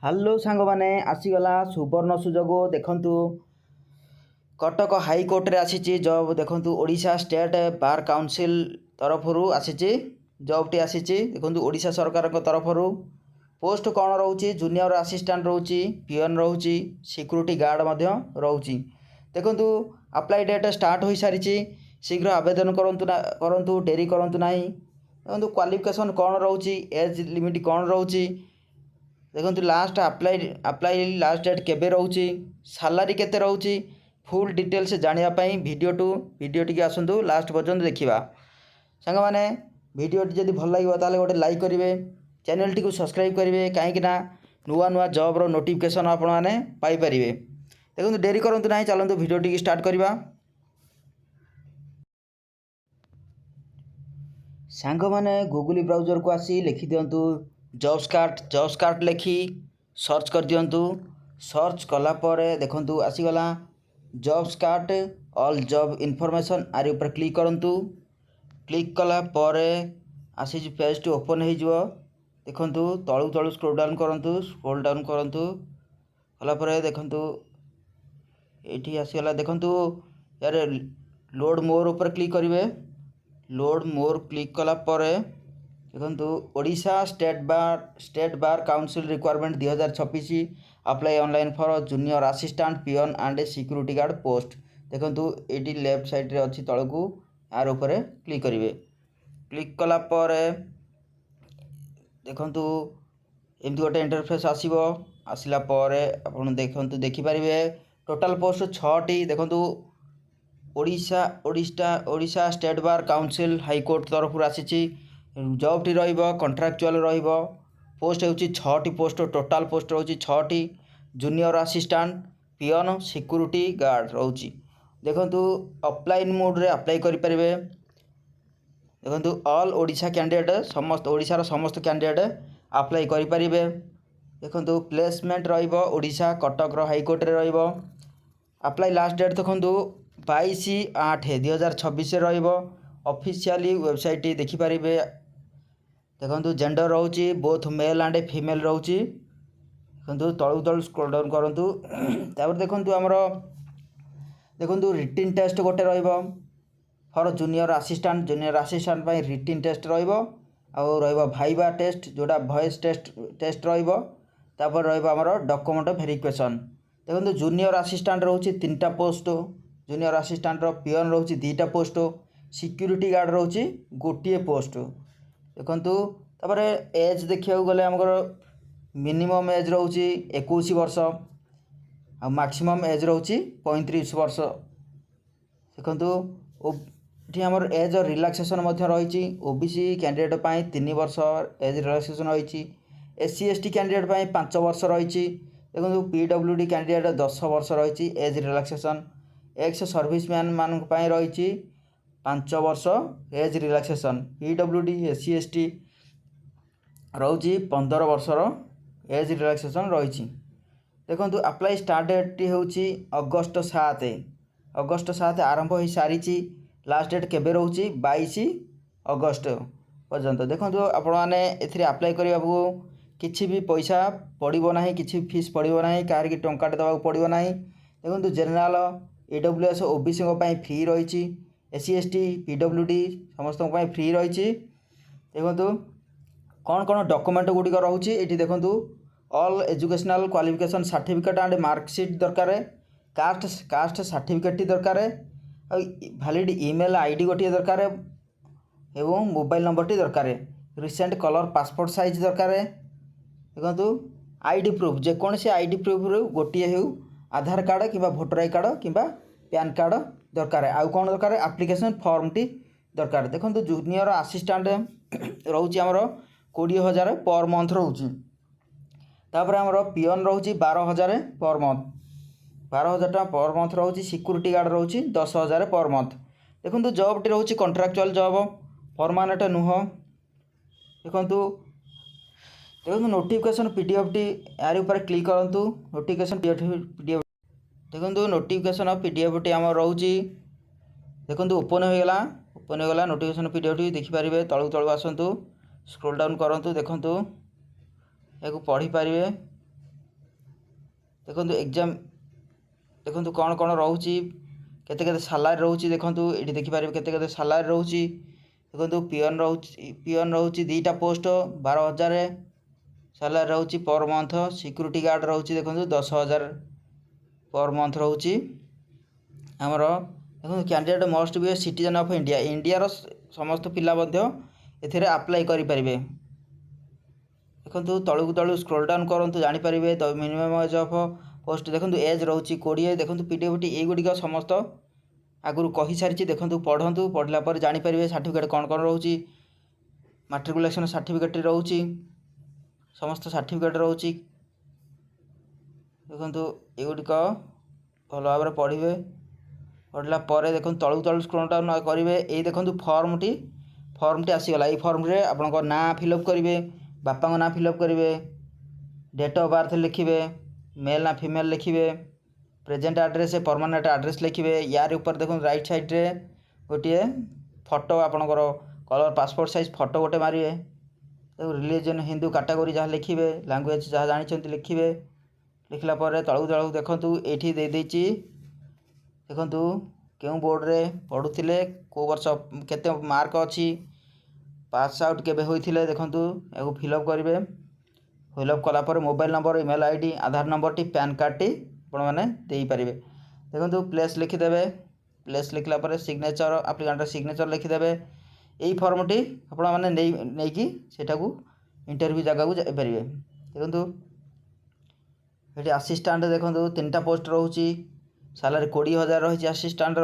Hello ସାଙ୍ଗମାନେ, ଆସିଗଲା ସୁବର୍ଣ୍ଣ ସୁଯୋଗ। ଦେଖନ୍ତୁ କଟକ ହାଇକୋର୍ଟରେ ଆସିଛି ଜବ୍। ଦେଖନ୍ତୁ ଓଡ଼ିଶା ଷ୍ଟେଟ୍ ବାର୍ କାଉନସିଲ୍ ତରଫରୁ ଆସିଛି ଜବ୍ଟି ଆସିଛି। ଦେଖନ୍ତୁ ଓଡ଼ିଶା ସରକାରଙ୍କ ତରଫରୁ ପୋଷ୍ଟ କ'ଣ ରହୁଛି? ଜୁନିୟର ଆସିଷ୍ଟାଣ୍ଟ ରହୁଛି, ପିଅନ୍ ରହୁଛି, ସିକ୍ୟୁରିଟି ଗାର୍ଡ଼ ମଧ୍ୟ ରହୁଛି। ଦେଖନ୍ତୁ ଆପ୍ଲାଇ ଡେଟ୍ ଷ୍ଟାର୍ଟ ହୋଇସାରିଛି। ଶୀଘ୍ର ଆବେଦନ କରନ୍ତୁ, ଡେରି କରନ୍ତୁ ନାହିଁ। ଦେଖନ୍ତୁ କ୍ୱାଲିଫିକେସନ୍ କ'ଣ ରହୁଛି, ଏଜ୍ ଲିମିଟ୍ କ'ଣ ରହୁଛି, ଦେଖନ୍ତୁ ଲାଷ୍ଟ ଆପ୍ଲାଇ ଲାଷ୍ଟ ଡେଟ୍ କେବେ ରହୁଛି, ସାଲାରୀ କେତେ ରହୁଛି, ଫୁଲ୍ ଡିଟେଲ୍ସ ଜାଣିବା ପାଇଁ ଭିଡ଼ିଓଟିକି ଆସନ୍ତୁ ଲାଷ୍ଟ ପର୍ଯ୍ୟନ୍ତ ଦେଖିବା। ସାଙ୍ଗମାନେ ଭିଡ଼ିଓଟି ଯଦି ଭଲ ଲାଗିବ ତାହେଲେ ଗୋଟେ ଲାଇକ୍ କରିବେ, ଚ୍ୟାନେଲଟିକୁ ସବସ୍କ୍ରାଇବ୍ କରିବେ, କାହିଁକିନା ନୂଆ ଜବ୍ର ନୋଟିଫିକେସନ୍ ଆପଣମାନେ ପାଇପାରିବେ। ଦେଖନ୍ତୁ ଡେରି କରନ୍ତୁ ନାହିଁ, ଚାଲନ୍ତୁ ଭିଡ଼ିଓଟିକି ଷ୍ଟାର୍ଟ କରିବା। ସାଙ୍ଗମାନେ ଗୁଗୁଲ ବ୍ରାଉଜରକୁ ଆସି ଲେଖିଦିଅନ୍ତୁ ଜବ୍ସ କାର୍ଟ ଲେଖି ସର୍ଚ୍ଚ କରିଦିଅନ୍ତୁ। ସର୍ଚ୍ଚ କଲା ପରେ ଦେଖନ୍ତୁ ଆସିଗଲା jobs cart all job information. ଆରି ଉପରେ କ୍ଲିକ୍ କରନ୍ତୁ। କ୍ଲିକ୍ କଲା ପରେ ଆସିଛି ପେଜ୍ଟି ଓପନ୍ ହୋଇଯିବ। ଦେଖନ୍ତୁ ତଳୁ ସ୍କ୍ରୋଲ୍ ଡାଉନ୍ କରନ୍ତୁ। କଲା ପରେ ଦେଖନ୍ତୁ ଏଇଠି ଆସିଗଲା। ଦେଖନ୍ତୁ ୟାରେ ଲୋଡ୍ ମୋର୍ ଉପରେ କ୍ଲିକ୍ କରିବେ। ଲୋଡ୍ ମୋର୍ କ୍ଲିକ୍ କଲା ପରେ ଦେଖନ୍ତୁ Odisha state bar council requirement 2026 apply online for junior assistant, peon and security guard post. ଦେଖନ୍ତୁ ଏଇଠି ଲେଫ୍ଟ ସାଇଡ଼୍ରେ ଅଛି, ତଳକୁ ଆର ଉପରେ କ୍ଲିକ୍ କରିବେ। କ୍ଲିକ୍ କଲା ପରେ ଦେଖନ୍ତୁ ଏମିତି ଗୋଟେ ଇଣ୍ଟରଫେସ୍ ଆସିବ। ଆସିଲା ପରେ ଆପଣ ଦେଖିପାରିବେ ଟୋଟାଲ୍ ପୋଷ୍ଟ 6ଟି। ଦେଖନ୍ତୁ Odisha state bar council high court ତରଫରୁ ଆସିଛି। ଜବ୍ଟି ରହିବ କଣ୍ଟ୍ରାକ୍ଚୁଆଲ୍ ରହିବ। ପୋଷ୍ଟ ହେଉଛି 6ଟି ପୋଷ୍ଟ, ଟୋଟାଲ୍ ପୋଷ୍ଟ ରହୁଛି 6ଟି। Junior assistant, peon, security guard ରହୁଛି। ଦେଖନ୍ତୁ ଅଫଲାଇନ୍ ମୋଡ଼୍ରେ ଆପ୍ଲାଏ କରିପାରିବେ। ଦେଖନ୍ତୁ ଅଲ୍ ଓଡ଼ିଶା କ୍ୟାଣ୍ଡିଡେଟ୍, ଓଡ଼ିଶାର ସମସ୍ତ କ୍ୟାଣ୍ଡିଡେଟ୍ ଆପ୍ଲାଏ କରିପାରିବେ। ଦେଖନ୍ତୁ ପ୍ଲେସମେଣ୍ଟ ରହିବ ଓଡ଼ିଶା କଟକର ହାଇକୋର୍ଟରେ ରହିବ। ଆପ୍ଲାଏ ଲାଷ୍ଟ ଡେଟ୍ ଦେଖନ୍ତୁ 22/8/2026 ରହିବ। ଅଫିସିଆଲି ୱେବସାଇଟ୍ ଦେଖିପାରିବେ। ଦେଖନ୍ତୁ ଜେଣ୍ଡର ରହୁଛି ବୋଥ୍ ମେଲ୍ ଆଣ୍ଡ ଫିମେଲ୍ ରହୁଛି। ଦେଖନ୍ତୁ ତଳୁ ସ୍କ୍ରୋଲ୍ ଡାଉନ୍ କରନ୍ତୁ। ତାପରେ ଦେଖନ୍ତୁ ରିଟିନ୍ ଟେଷ୍ଟ ଗୋଟେ ରହିବ ଫର୍ ଜୁନିୟର ଆସିଷ୍ଟାଣ୍ଟ ପାଇଁ ରିଟିନ୍ ଟେଷ୍ଟ ରହିବ। ଆଉ ରହିବ ଭାଇବା ଟେଷ୍ଟ, ଯେଉଁଟା ଭଏସ୍ ଟେଷ୍ଟ ରହିବ। ତାପରେ ରହିବ ଆମର ଡକୁମେଣ୍ଟ ଭେରିଫିକେସନ୍। ଦେଖନ୍ତୁ ଜୁନିୟର ଆସିଷ୍ଟାଣ୍ଟ ରହୁଛି 3ଟା ପୋଷ୍ଟ, ଜୁନିୟର ଆସିଷ୍ଟାଣ୍ଟର ପିଅନ୍ ରହୁଛି 2ଟା ପୋଷ୍ଟ, ସିକ୍ୟୁରିଟି ଗାର୍ଡ଼ ରହୁଛି 1ଟିଏ ପୋଷ୍ଟ। ଦେଖନ୍ତୁ ତାପରେ ଏଜ୍ ଦେଖିବାକୁ ଗଲେ ଆମର ମିନିମମ୍ ଏଜ୍ ରହୁଛି 21 ବର୍ଷ ଆଉ ମାକ୍ସିମମ୍ ଏଜ୍ ରହୁଛି 35 ବର୍ଷ। ଦେଖନ୍ତୁ ଏଠି ଆମର ଏଜ୍ ରିଲାକ୍ସେସନ୍ ମଧ୍ୟ ରହିଛି। OBC କ୍ୟାଣ୍ଡିଡେଟ୍ ପାଇଁ 3 ବର୍ଷ ଏଜ୍ ରିଲାକ୍ସେସନ୍ ରହିଛି। SC ST କ୍ୟାଣ୍ଡିଡେଟ୍ ପାଇଁ 5 ବର୍ଷ ରହିଛି। ଦେଖନ୍ତୁ PWD କ୍ୟାଣ୍ଡିଡେଟ୍ 10 ବର୍ଷ ରହିଛି ଏଜ୍ ରିଲାକ୍ସେସନ୍। ଏକ୍ସ ସର୍ଭିସମ୍ୟାନ୍ ମାନଙ୍କ ପାଇଁ ରହିଛି 5 ବର୍ଷ age relaxation. PWD SC ST ରହୁଛି 15 ବର୍ଷର ଏଜ୍ ରିଲାକ୍ସେସନ୍ ରହିଛି। ଦେଖନ୍ତୁ ଆପ୍ଲାଇ ଷ୍ଟାର୍ଟ ଡେଟ୍ଟି ହେଉଛି ଅଗଷ୍ଟ 7 ଆରମ୍ଭ ହୋଇସାରିଛି। ଲାଷ୍ଟ ଡେଟ୍ କେବେ ରହୁଛି? 22 ଅଗଷ୍ଟ ପର୍ଯ୍ୟନ୍ତ। ଦେଖନ୍ତୁ ଆପଣମାନେ ଏଥିରେ ଆପ୍ଲାଏ କରିବାକୁ କିଛି ବି ପଇସା ପଡ଼ିବ ନାହିଁ, କିଛି ଫିସ୍ ପଡ଼ିବ ନାହିଁ, କାହାରିକି ଟଙ୍କାଟେ ଦେବାକୁ ପଡ଼ିବ ନାହିଁ। ଦେଖନ୍ତୁ ଜେନେରାଲ EWS OBCଙ୍କ ପାଇଁ ଫ୍ରି ରହିଛି। SC ST PWD ସମସ୍ତଙ୍କ ପାଇଁ ଫ୍ରି ରହିଛି। ଦେଖନ୍ତୁ କ'ଣ ଡକୁମେଣ୍ଟ ଗୁଡ଼ିକ ରହୁଛି ଏଠି ଦେଖନ୍ତୁ। All educational qualification certificate and marksheet ଦରକାର। କାଷ୍ଟ ସାର୍ଟିଫିକେଟ୍ଟି ଦରକାର। ଆଉ ଭ୍ୟାଲିଡ୍ ଇମେଲ୍ ID ଗୋଟିଏ ଦରକାର ଏବଂ ମୋବାଇଲ୍ ନମ୍ବରଟି ଦରକାର। ରିସେଣ୍ଟ କଲର୍ ପାସପୋର୍ଟ ସାଇଜ୍ ଦରକାର। ଦେଖନ୍ତୁ ID ପ୍ରୁଫ୍, ଯେକୌଣସି ID ପ୍ରୁଫ୍ରୁ ଗୋଟିଏ ହେଉ, ଆଧାର କାର୍ଡ଼ କିମ୍ବା ଭୋଟର ଆଇ କାର୍ଡ଼ କିମ୍ବା ପ୍ୟାନ୍ କାର୍ଡ଼ ଦରକାର। ଆଉ କ'ଣ ଦରକାର? ଆପ୍ଲିକେସନ୍ ଫର୍ମଟି ଦରକାର। ଦେଖନ୍ତୁ ଜୁନିୟର ଆସିଷ୍ଟାଣ୍ଟ ରହୁଛି ଆମର 20,000 ପର୍ ମନ୍ଥ ରହୁଛି। ତାପରେ ଆମର ପିଅନ୍ ରହୁଛି 12,000 ପର୍ ମନ୍ଥ, 12,000 ଟଙ୍କା ପର୍ ମନ୍ଥ ରହୁଛି। ସିକ୍ୟୁରିଟି ଗାର୍ଡ଼ ରହୁଛି 10,000 ପର୍ ମନ୍ଥ। ଦେଖନ୍ତୁ ଜବ୍ଟି ରହୁଛି କଣ୍ଟ୍ରାକ୍ଚୁଆଲ୍ ଜବ୍, ପରମାନେଣ୍ଟ ନୁହଁ। ଦେଖନ୍ତୁ ନୋଟିଫିକେସନ୍ PDFଟି ଏହାରି ଉପରେ କ୍ଲିକ୍ କରନ୍ତୁ। ନୋଟିଫିକେସନ୍ PDF ଦେଖନ୍ତୁ ନୋଟିଫିକେସନ୍ PDFଟି ଆମର ରହୁଛି। ଦେଖନ୍ତୁ ଓପନ୍ ହୋଇଗଲା ନୋଟିଫିକେସନ୍ PDFଟି ଦେଖିପାରିବେ। ତଳୁ ଆସନ୍ତୁ, ସ୍କ୍ରୋଲ୍ ଡାଉନ୍ କରନ୍ତୁ। ଦେଖନ୍ତୁ ଏହାକୁ ପଢ଼ିପାରିବେ। देखो एग्जाम देखो कौन कौन रोचे केते केते सालारी रोचे देखो ये देखिपारे केते केते सालारी रोचे देखो पियन रोचे 2टा पोस्ट 12,000 सालारी रोचे पर मंथ सिक्यूरीटी गार्ड रोचे देखो 10,000 पर मंथ रोचे आमर देखो candidate must be a citizen of India India रो समस्त पिला एथिरे अप्लाई करि परिबे देखो तलू स्क्रोल डाउन करूँ जानीपारे the minimum age of post देखो एज रोचे 20 देखो पीडब्ल्यूडी युगुड़िक समस्त आगुरी कही सारी देखो पढ़ु पढ़ला पर जानीपारे सर्टिफिकेट कौन कौन रोचे मैट्रिकुलेशन सर्टिफिकेट रोचे समस्त सर्टिफिकेट रोचे देखो युगुड़िक भल भाव पढ़े पढ़ला देखो तलू स्क्रोल डाउन करेंगे ये देखो फर्मटी आसीगला ये फर्म रे आपन ना फिलअप करेंगे बापा ना फिलअप करेंगे डेट ऑफ बर्थ लिखिए मेल ना फीमेल लिखिए प्रेजेंट एड्रेस परमानेंट एड्रेस लिखिए यार ऊपर देखो राइट साइड रे गोटे फोटो आपणकर कलर पासपोर्ट साइज फोटो गोटे मारिए रिलीजन हिंदू कैटेगरी जहाँ लिखिए लैंग्वेज जहाँ जानते लिखिए लिखला तलू देखु ये देखु क्यों बोर्ड रे पढ़ुले को वर्ष केते मार्क अच्छी पास आउट केबे होइथिले देखंतु एगो फिलअप करेंगे फिलअप कलापर mobile number email ID Aadhaar number टी पैन कार्ड टी आपण मैंने दे पारे देखो प्लेस लिखिदेवे प्लेस लिखला पर सिग्नेचर आप्लिकेंट सिग्नेचर लिखिदेवे यही फर्मटी आपण मैंने नहीं कि सेटाकू इंटरव्यू जगह को जापारे देखो ये असिस्टेंट देखो 3टा पोस्ट रोचे सालारी 20,000 रही असिस्टेंट